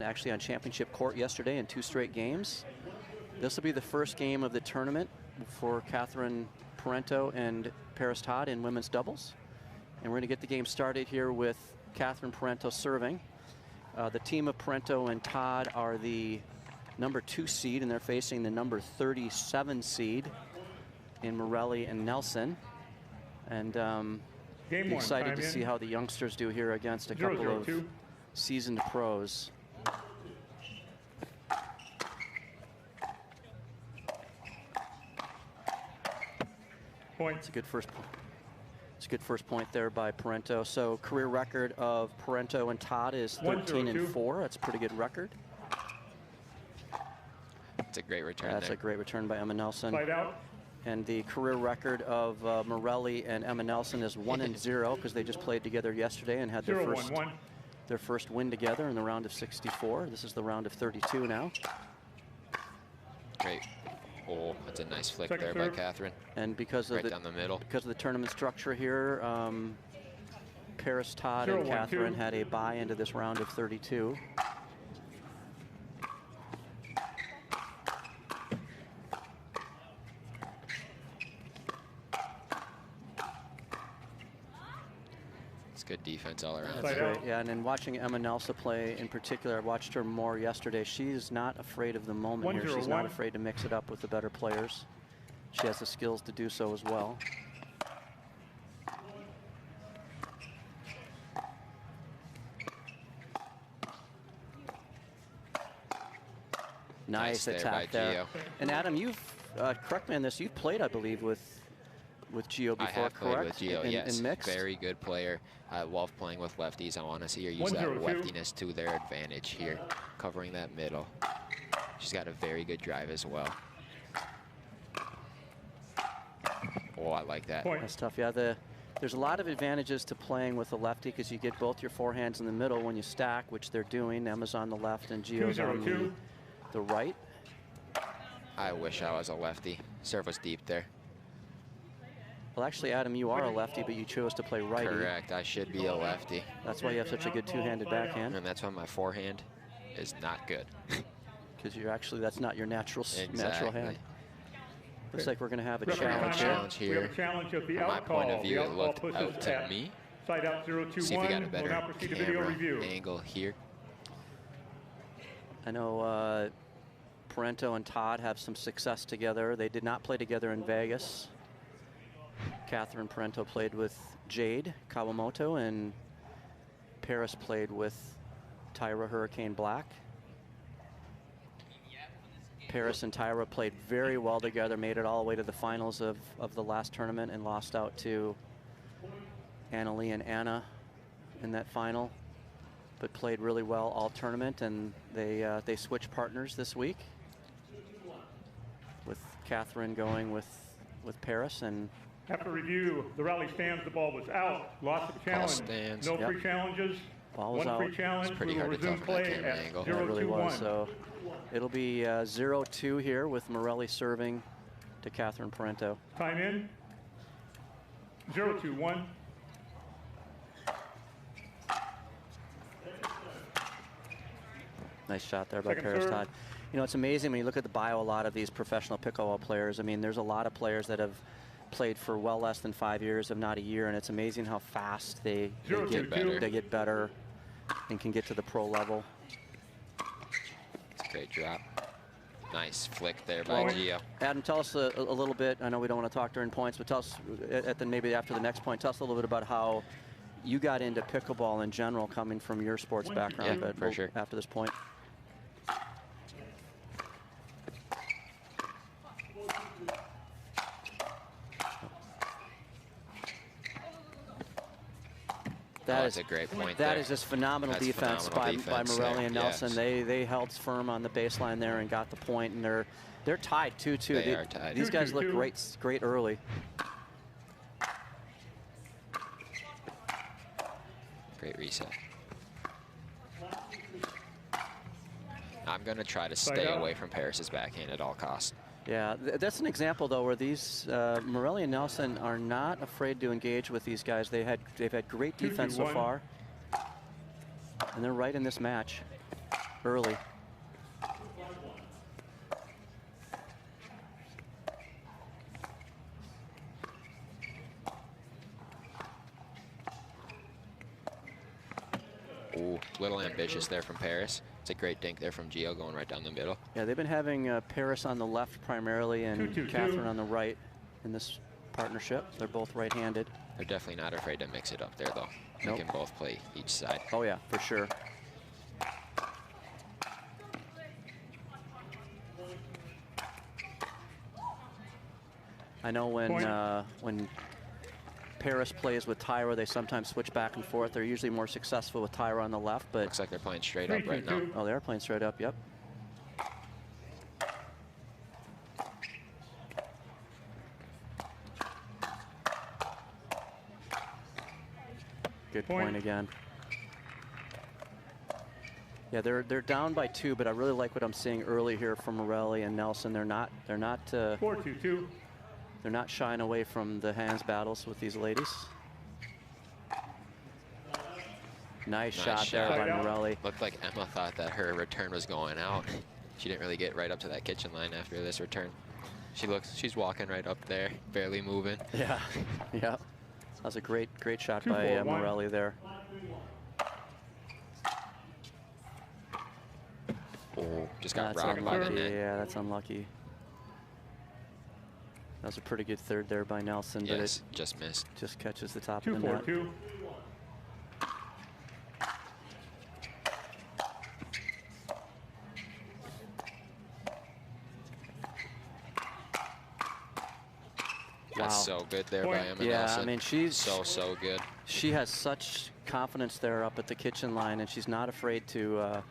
actually on championship court yesterday in 2 straight games. This will be the first game of the tournament for Catherine Parenteau and Paris Todd in women's doubles. And we're going to get the game started here with Catherine Parenteau serving. The team of Parenteau and Todd are the number 2 seed, and they're facing the number 37 seed in Morelli and Nelson. And excited to see how the youngsters do here against a couple of seasoned pros. Point. It's a good first point. It's a good first point there by Parenteau. So career record of Parenteau and Todd is 13-4. That's a pretty good record. It's a great return. That's a great return by Emma Nelson. Slide out. And the career record of Morelli and Emma Nelson is 1-0 because they just played together yesterday and had their first win together in the round of 64. This is the round of 32 now. Great. Oh, that's a nice flick there by Catherine. And because of down the middle. Because of the tournament structure here, Paris Todd and Catherine had a bye into this round of 32. Good defense all around. That's great. Yeah, and then watching Emma Nelson play in particular, I watched her more yesterday. She's not afraid of the moment here. She's not afraid to mix it up with the better players. She has the skills to do so as well. Nice attack there. And Adam, you've, correct me on this, you've played, I believe, with Gio before, I have correct? Played with Gio, yes. In mixed? Very good player. I love playing with lefties. I want to see her use that leftiness to their advantage here, covering that middle. She's got a very good drive as well. Oh, I like that. That's tough. Yeah, there's a lot of advantages to playing with a lefty because you get both your forehands in the middle when you stack, which they're doing. Emma's on the left and Gio's on the right. I wish I was a lefty. Serve was deep there. Well, actually, Adam, you are a lefty, but you chose to play righty. Correct. I should be a lefty. That's why you have such a good two-handed backhand. And that's why my forehand is not good. Because you're actually, that's not your natural hand. Looks like we're going to have a challenge here. We have a challenge at the From my point of view, it looked out to me. Side out 0-2-1. See if we got a better camera angle here. I know Parenteau and Todd have some success together. They did not play together in Vegas. Catherine Parenteau played with Jade Kawamoto, and Paris played with Tyra Hurricane Black. Paris and Tyra played very well together, made it all the way to the finals of the last tournament and lost out to Annalie and Anna in that final, but played really well all tournament, and they switched partners this week with Catherine going with Paris. And after review, the rally stands, the ball was out. Loss of challenge. No free challenges. Ball was out. Free challenge. It's pretty hard to tell from that camera angle. It really was. So it'll be 0-2 here with Morelli serving to Catherine Parenteau. Time in. 0-2-1. Nice shot there by Paris Todd. You know, it's amazing when you look at the bio, a lot of these professional pickleball players. I mean, there's a lot of players that have played for well less than 5 years, if not a year, and it's amazing how fast they get better and can get to the pro level. It's a great drop. Nice flick there by Gio. Adam, tell us a little bit. I know we don't want to talk during points, but tell us maybe after the next point, tell us a little bit about how you got into pickleball in general, coming from your sports background. Yeah, for sure. After this point. That's a great point. That is just phenomenal defense by Morelli and Nelson. Yes. They held firm on the baseline there and got the point, and they're tied 2-2. They are tied. These guys look great early. Great reset. I'm going to try to stay away from Paris's backhand at all costs. Yeah, that's an example though where these Morelli and Nelson are not afraid to engage with these guys. They've had great defense so far, and they're right in this match. early. Ooh, little ambitious there from Paris. It's a great dink there from Gio going right down the middle. Yeah, they've been having Paris on the left primarily and Catherine on the right in this partnership. They're both right-handed. They're definitely not afraid to mix it up there, though. Nope. They can both play each side. Oh, yeah, for sure. I know when Paris plays with Tyra, they sometimes switch back and forth. They're usually more successful with Tyra on the left, but looks like they're playing straight up right now. Oh, they are playing straight up, yep. Good point again. Yeah, they're down by 2, but I really like what I'm seeing early here from Morelli and Nelson. They're not 4-2-2. They're not shying away from the hands battles with these ladies. Nice shot there by Morelli. Looked like Emma thought that her return was going out. She didn't really get right up to that kitchen line after this return. She's walking right up there, barely moving. Yeah, yeah. That was a great shot by Morelli there. Oh, just got rocked by the net. Yeah, that's unlucky. That was a pretty good third there by Nelson, but it just missed. Just catches the top of the net. 2-4-2. That's so good there by Emma Yeah, Nelson. I mean, she's so good. She has such confidence there up at the kitchen line, and she's not afraid to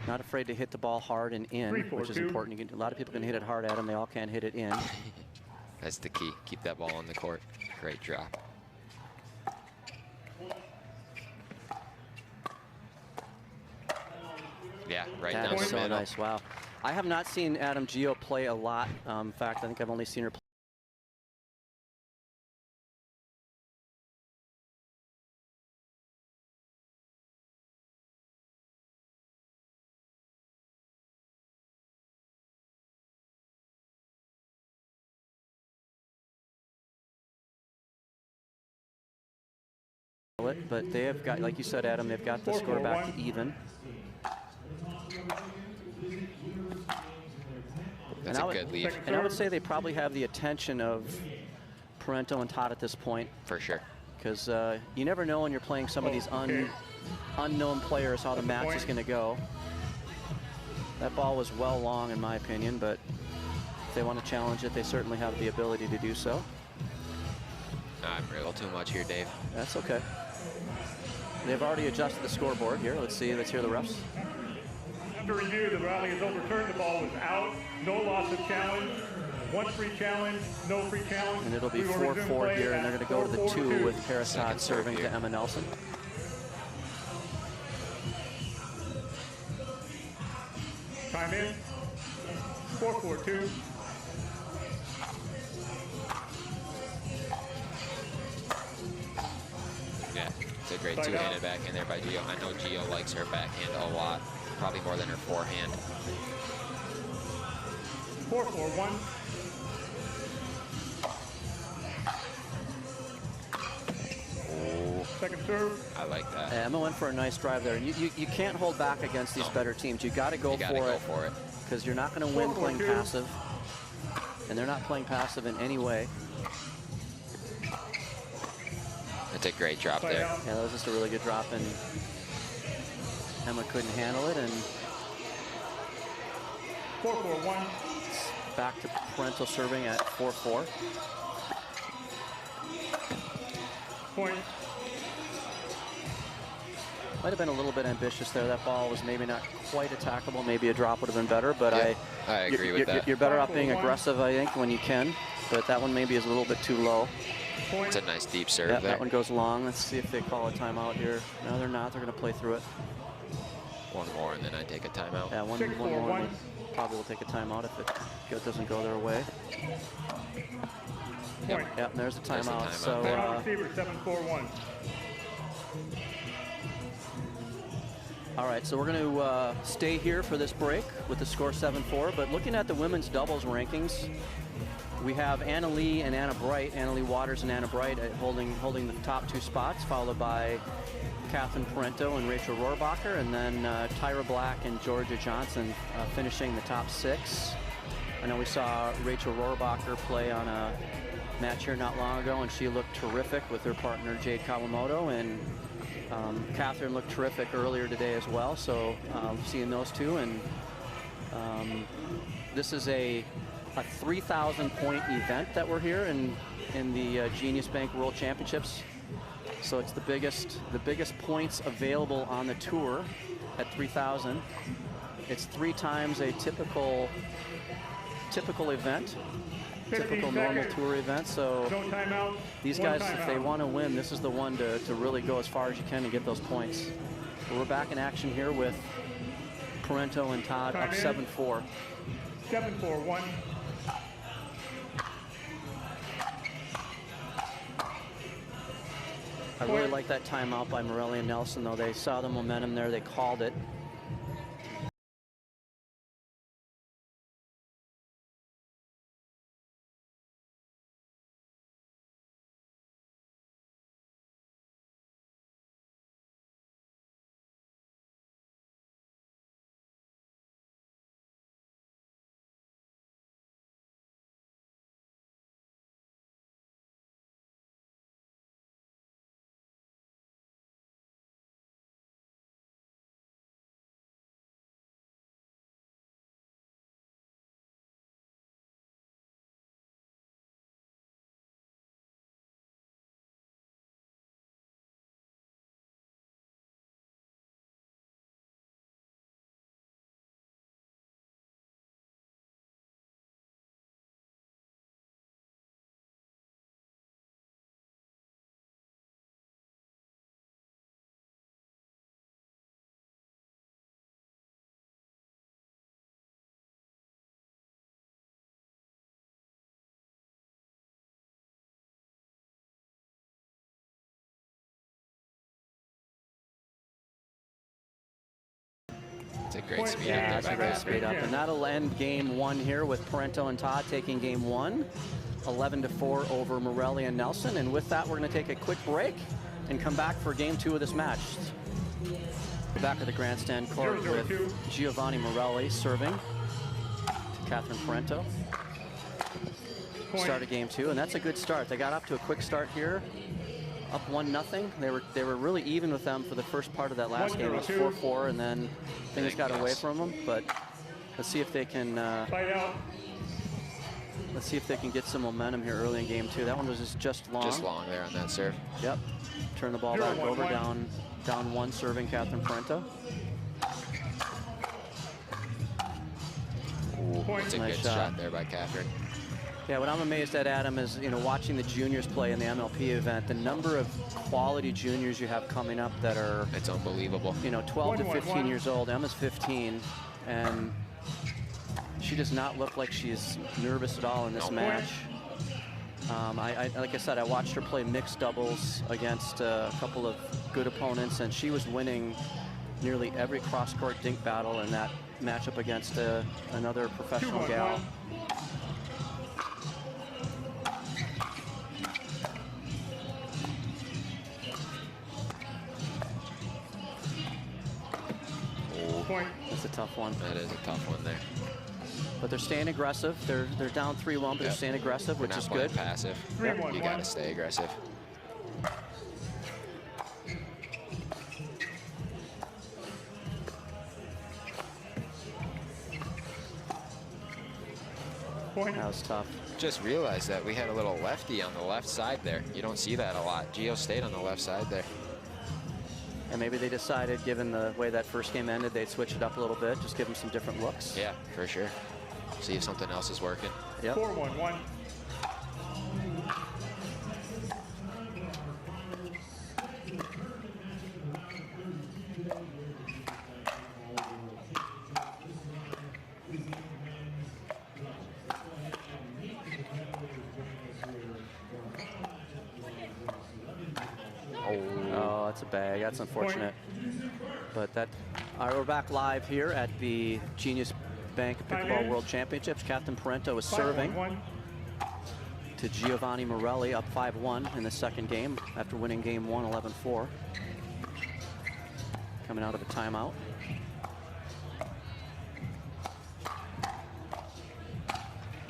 hit the ball hard and in, which is important. A lot of people can hit it hard at them. They all can't hit it in. That's the key. Keep that ball on the court. Great drop. Yeah, right down the middle. So nice. Wow. I have not seen Adam Gio play a lot. In fact, I think I've only seen her play but they have got, like you said, Adam, they've got the score back to even. That's a good lead. And I would say they probably have the attention of Parenteau and Todd at this point. For sure. Because you never know when you're playing some of these unknown players how the match is going to go. That ball was well long, in my opinion, but if they want to challenge it, they certainly have the ability to do so. I'm a little too much here, Dave. That's okay. They've already adjusted the scoreboard here. Let's hear the refs. After review, the rally is overturned. The ball was out. No loss of challenge. 1 free challenge, no free challenge. And it'll be 4-4 here, and they're going to go to the 2 with Paris Todd serving to Emma Nelson. Time in. 4-4-2. Yeah, it's a great two-handed backhand there by Gio. I know Gio likes her backhand a lot, probably more than her forehand. 4-4-1. Second serve. I like that. Emma went for a nice drive there. You can't hold back against these better teams. You got to go for it because you're not going to win playing passive, and they're not playing passive in any way. That's a great drop there. Yeah, that was just a really good drop, and Emma couldn't handle it. And 4-4-1. Back to Parenteau serving at 4-4. Point. Might have been a little bit ambitious there. That ball was maybe not quite attackable. Maybe a drop would have been better, but yeah, I agree with that. You're better off being aggressive, I think, when you can. But that one maybe is a little bit too low. It's a nice deep serve there. That one goes long. Let's see if they call a timeout here. No, they're not. They're going to play through it. One more, and then I take a timeout. Yeah, one more. Probably will take a timeout if it doesn't go their way. Yep, there's a timeout. So receiver 7-4-1. All right, so we're going to stay here for this break with the score 7-4. But looking at the women's doubles rankings, we have Anna Lee and Anna Bright, Anna Lee Waters and Anna Bright holding the top 2 spots, followed by Catherine Parenteau and Rachel Rohrbacher, and then Tyra Black and Georgia Johnson finishing the top 6. I know we saw Rachel Rohrbacher play on a match here not long ago, and she looked terrific with her partner Jade Kawamoto, and Catherine looked terrific earlier today as well. So seeing those two, and this is a 3,000 point event that we're here in the Genius Bank World Championships. So it's the biggest points available on the tour at 3,000. It's 3 times a typical event, typical normal tour event. So these guys, if they want to win, this is the one to really go as far as you can and get those points. But we're back in action here with Parenteau and Todd up 7-4. 7-4-1. I really like that timeout by Morelli and Nelson, though. They saw the momentum there. They called it. It's a great speed Yeah, up it's there a by great speed up. And that'll end game 1 here with Parenteau and Todd taking game 1, 11-4 over Morelli and Nelson. And with that, we're going to take a quick break and come back for game 2 of this match. We're back at the grandstand court with Giovanni Morelli serving to Catherine Parenteau. Start of game 2, and that's a good start. They got off to a quick start here, up 1-0. They were really even with them for the first part of that last game. It was 4-4, and then things got away from them. But let's see if they can. Let's see if they can get some momentum here early in game 2. That one was just long. Just long there on that serve. Yep. Turn the ball back over, down 1, serving Catherine Parenteau. It's a good shot there by Catherine. Yeah, what I'm amazed at, Adam, is watching the juniors play in the MLP event, the number of quality juniors you have coming up that are, it's unbelievable. 12 to 15 years old. Emma's 15, and she does not look like she's nervous at all in this match. Like I said, I watched her play mixed doubles against a couple of good opponents, and she was winning nearly every cross-court dink battle in that matchup against another professional gal. That's a tough one. That is a tough one there. But they're staying aggressive. They're down 3-1, but they're staying aggressive, which is good. Passive. You got to stay aggressive. That was tough. Just realized that we had a little lefty on the left side there. You don't see that a lot. Gio stayed on the left side there. And maybe they decided, given the way that first game ended, they'd switch it up a little bit, just give them some different looks. Yeah, for sure. See if something else is working. Yep. 4-1-1. Oh, that's a bag. That's unfortunate. But that All right, we're back live here at the Genius Bank Pickleball World Championships. Captain Parenteau is serving to Giovanni Morelli, up 5-1 in the second game after winning game 1, 11-4. Coming out of a timeout.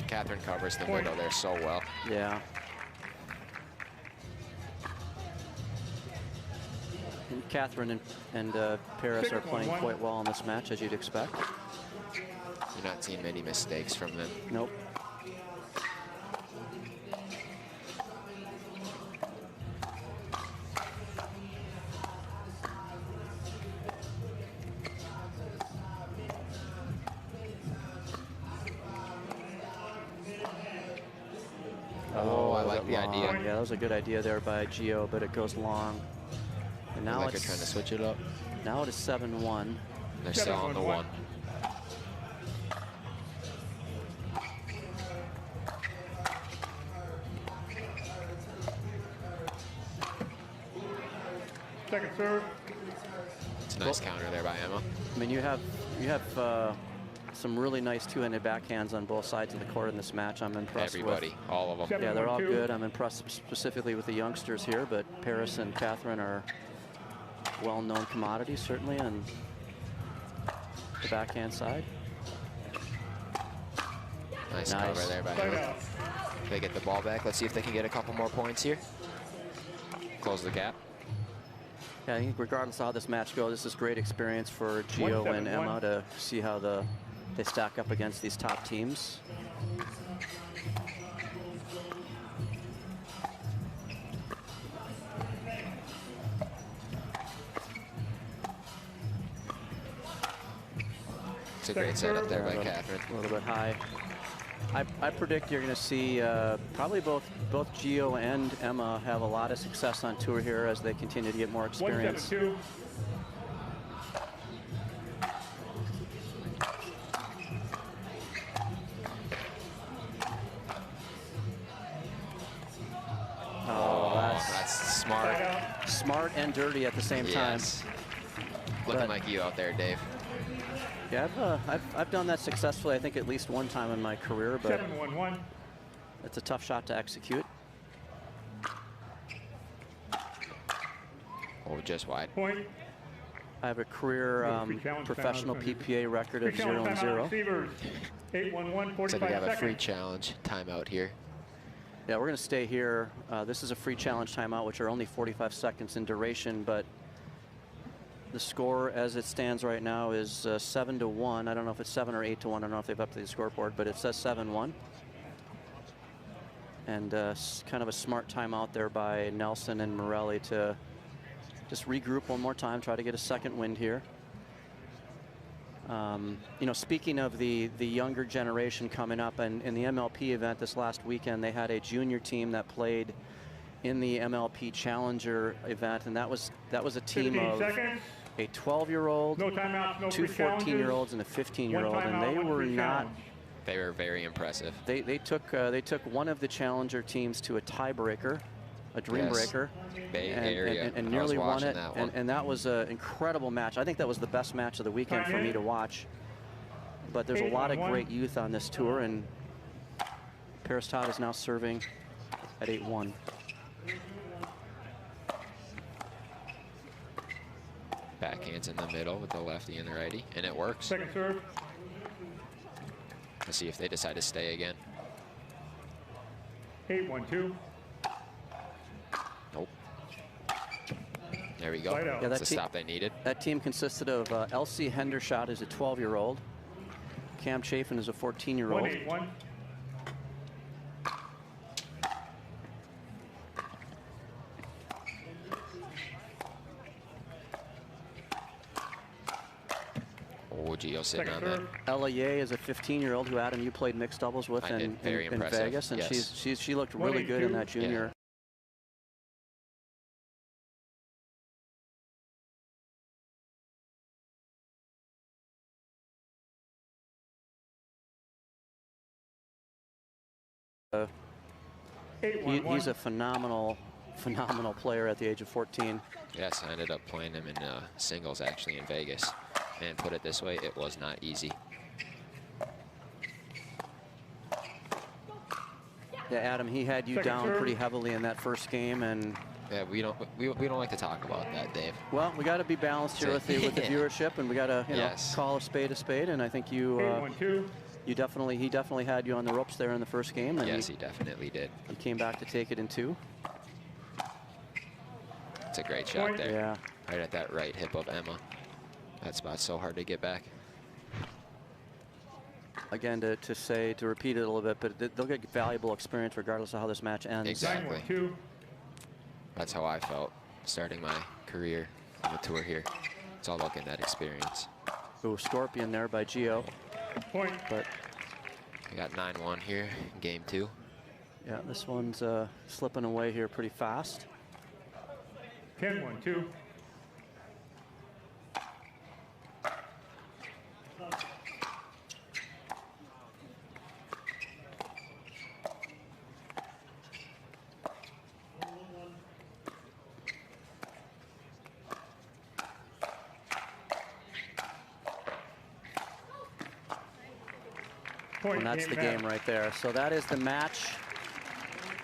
Catherine covers the middle there so well. Yeah. And Catherine and Paris are playing quite well in this match, as you'd expect. You're not seeing many mistakes from them. Nope. Oh, I like the idea. Yeah, that was a good idea there by Gio, but it goes long. And now it's trying to switch it up. Now it is 7-1. They're still on the 1. Second serve. It's a nice counter there by Emma. I mean, you have some really nice two-handed backhands on both sides of the court in this match. I'm impressed Everybody, all of them. Yeah, they're all good. I'm impressed specifically with the youngsters here, but Paris and Catherine are well-known commodities, certainly, on the backhand side. Nice cover there by Emma. They get the ball back. Let's see if they can get a couple more points here. Close the gap. Yeah, I think regardless of how this match goes, this is great experience for Gio and Emma to see how they stack up against these top teams. It's a great setup there by Catherine. A little bit high. I predict you're going to see probably both Gio and Emma have a lot of success on tour here as they continue to get more experience. Oh, that's smart. Smart and dirty at the same time. Looking like you out there, Dave. Yeah, I've done that successfully, I think, at least one time in my career, but it's a tough shot to execute. Oh, just wide. Point. I have a career professional PPA record of 0-0. 8-1-1, 45 so we have a seconds. free challenge timeout here. Yeah, we're going to stay here. This is a free challenge timeout, which are only 45 seconds in duration, but the score as it stands right now is 7-1. I don't know if it's 7 or 8-1. I don't know if they've updated the scoreboard, but it says 7-1. And kind of a smart timeout there by Nelson and Morelli to just regroup one more time, try to get a second wind here. You know, speaking of the younger generation coming up, and in the MLP event this last weekend, they had a junior team that played in the MLP Challenger event, and that was a team of a 12-year-old, two 14-year-olds, and a 15-year-old, and they were not. They were very impressive. They took one of the Challenger teams to a tiebreaker, a dream breaker, Bay Area, and nearly won it. And that was an incredible match. I think that was the best match of the weekend for me to watch. But there's a lot of great youth on this tour, and Paris Todd is now serving at 8-1. Backhands in the middle with the lefty and the righty, and it works. Second serve. Let's see if they decide to stay again. 8-1-2. Nope. There we go. Yeah, that's the stop they needed. That team consisted of Elsie Hendershot, who's a 12-year-old. Cam Chafin is a 14-year-old. 1-8-1. Oh, Gio sitting on that. Ella Ye is a 15-year-old who, Adam, you played mixed doubles with in Vegas, and she looked really good in that junior. He's a phenomenal player at the age of 14. Yes, I ended up playing him in singles actually in Vegas. And put it this way, it was not easy. Yeah, Adam, he had you down pretty heavily in that first game, and yeah, we don't like to talk about that, Dave. Well, we got to be balanced here with the viewership, and we got to yes. call a spade, and I think you he definitely had you on the ropes there in the first game. And yes, he definitely did. He came back to take it in 2. It's a great shot there. Yeah. Right at that right hip of Emma. That spot's so hard to get back. Again, to repeat it a little bit, but they'll get valuable experience regardless of how this match ends. Exactly. That's how I felt starting my career on the tour here. It's all about getting that experience. Ooh, Scorpion there by Gio. Point. But we got 9-1 here in game 2. Yeah, this one's slipping away here pretty fast. 10-1-2. And that's the game right there. So that is the match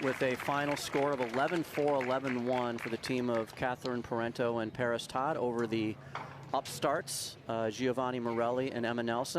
with a final score of 11-4, 11-1 for the team of Catherine Parenteau and Paris Todd over the upstarts, Giovanni Morelli and Emma Nelson.